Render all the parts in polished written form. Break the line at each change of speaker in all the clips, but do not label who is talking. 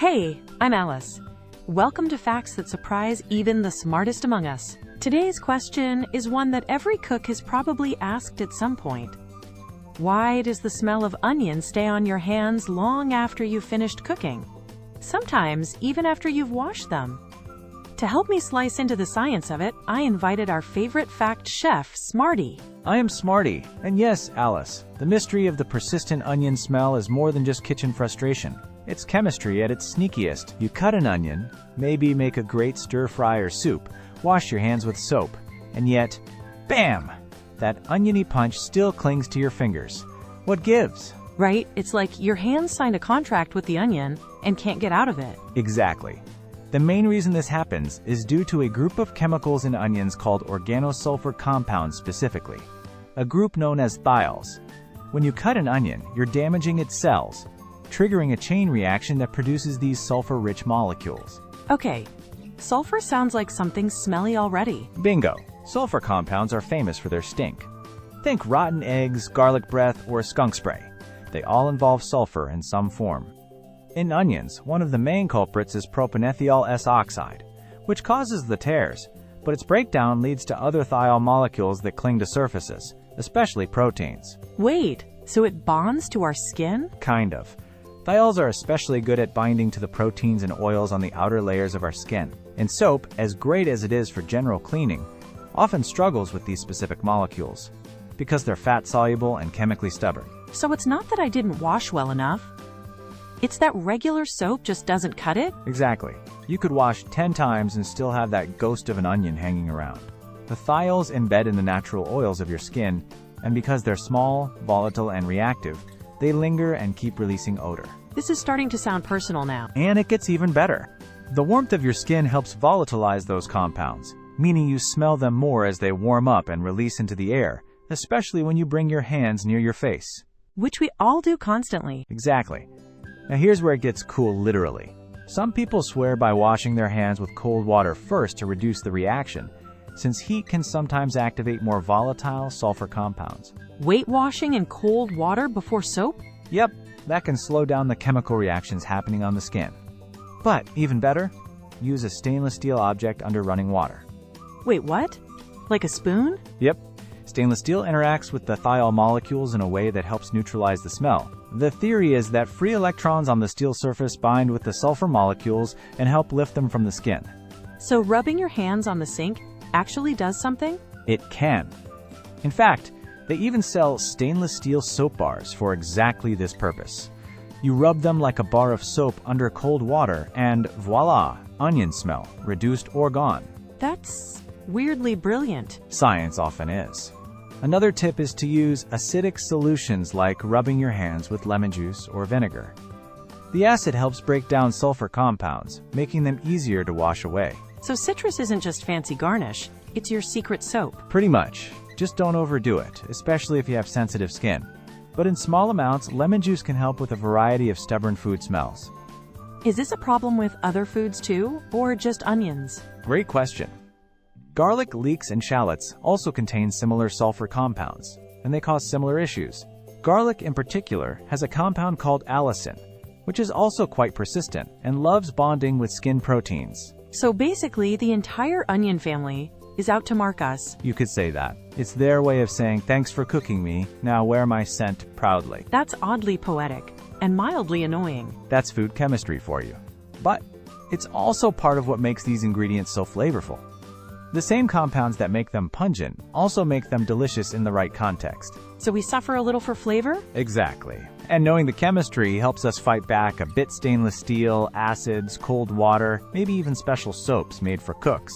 Hey, I'm Alice. Welcome to Facts That Surprise Even the Smartest Among Us. Today's question is one that every cook has probably asked at some point. Why does the smell of onion stay on your hands long after you've finished cooking? Sometimes even after you've washed them. To help me slice into the science of it, I invited our favorite fact chef, Smarty.
I am Smarty, and yes, Alice, the mystery of the persistent onion smell is more than just kitchen frustration. It's chemistry at its sneakiest. You cut an onion, maybe make a great stir-fry or soup, wash your hands with soap, and yet, bam! That oniony punch still clings to your fingers. What gives?
Right? It's like your hands signed a contract with the onion and can't get out of it.
Exactly. The main reason this happens is due to a group of chemicals in onions called organosulfur compounds specifically, a group known as thiols. When you cut an onion, you're damaging its cells, triggering a chain reaction that produces these sulfur-rich molecules.
Okay, sulfur sounds like something smelly already.
Bingo! Sulfur compounds are famous for their stink. Think rotten eggs, garlic breath, or skunk spray. They all involve sulfur in some form. In onions, one of the main culprits is propanethiol S-oxide, which causes the tears, but its breakdown leads to other thiol molecules that cling to surfaces, especially proteins.
Wait, so it bonds to our skin?
Kind of. Thiols are especially good at binding to the proteins and oils on the outer layers of our skin. And soap, as great as it is for general cleaning, often struggles with these specific molecules, because they're fat-soluble and chemically stubborn.
So it's not that I didn't wash well enough. It's that regular soap just doesn't cut it?
Exactly. You could wash 10 times and still have that ghost of an onion hanging around. The thiols embed in the natural oils of your skin, and because they're small, volatile, and reactive, they linger and keep releasing odor.
This is starting to sound personal now.
And it gets even better. The warmth of your skin helps volatilize those compounds, meaning you smell them more as they warm up and release into the air, especially when you bring your hands near your face.
Which we all do constantly.
Exactly. Now here's where it gets cool literally. Some people swear by washing their hands with cold water first to reduce the reaction, since heat can sometimes activate more volatile sulfur compounds.
Weight washing in cold water before soap?
Yep, that can slow down the chemical reactions happening on the skin. But even better, use a stainless steel object under running water.
Wait, what? Like a spoon?
Yep. Stainless steel interacts with the thiol molecules in a way that helps neutralize the smell. The theory is that free electrons on the steel surface bind with the sulfur molecules and help lift them from the skin.
So rubbing your hands on the sink actually does something?
It can. In fact, they even sell stainless steel soap bars for exactly this purpose. You rub them like a bar of soap under cold water and voila, onion smell, reduced or gone.
That's weirdly brilliant.
Science often is. Another tip is to use acidic solutions like rubbing your hands with lemon juice or vinegar. The acid helps break down sulfur compounds, making them easier to wash away.
So citrus isn't just fancy garnish, it's your secret soap.
Pretty much. Just don't overdo it, especially if you have sensitive skin. But in small amounts, lemon juice can help with a variety of stubborn food smells.
Is this a problem with other foods too, or just onions?
Great question. Garlic, leeks, and shallots also contain similar sulfur compounds, and they cause similar issues. Garlic in particular has a compound called allicin, which is also quite persistent and loves bonding with skin proteins.
So basically, the entire onion family is out to mark us.
You could say that. It's their way of saying, thanks for cooking me, now wear my scent proudly.
That's oddly poetic and mildly annoying.
That's food chemistry for you. But it's also part of what makes these ingredients so flavorful. The same compounds that make them pungent also make them delicious in the right context.
So we suffer a little for flavor?
Exactly. And knowing the chemistry helps us fight back a bit stainless steel, acids, cold water, maybe even special soaps made for cooks.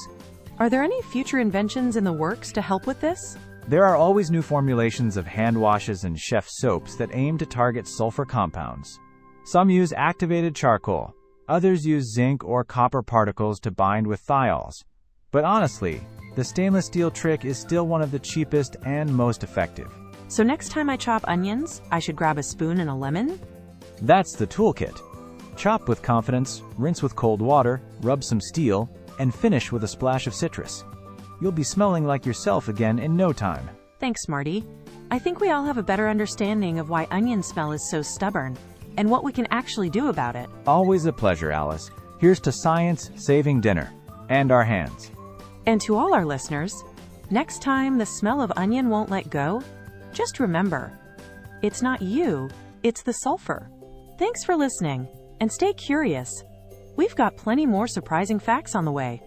Are there any future inventions in the works to help with this?
There are always new formulations of hand washes and chef soaps that aim to target sulfur compounds. Some use activated charcoal. Others use zinc or copper particles to bind with thiols. But honestly, the stainless steel trick is still one of the cheapest and most effective.
So next time I chop onions, I should grab a spoon and a lemon?
That's the toolkit. Chop with confidence, rinse with cold water, rub some steel, and finish with a splash of citrus. You'll be smelling like yourself again in no time.
Thanks, Smarty. I think we all have a better understanding of why onion smell is so stubborn. and what we can actually do about it.
Always a pleasure, Alice. Here's to science saving dinner and our hands.
And to all our listeners, next time the smell of onion won't let go, just remember, it's not you, it's the sulfur. Thanks for listening, and stay curious. We've got plenty more surprising facts on the way.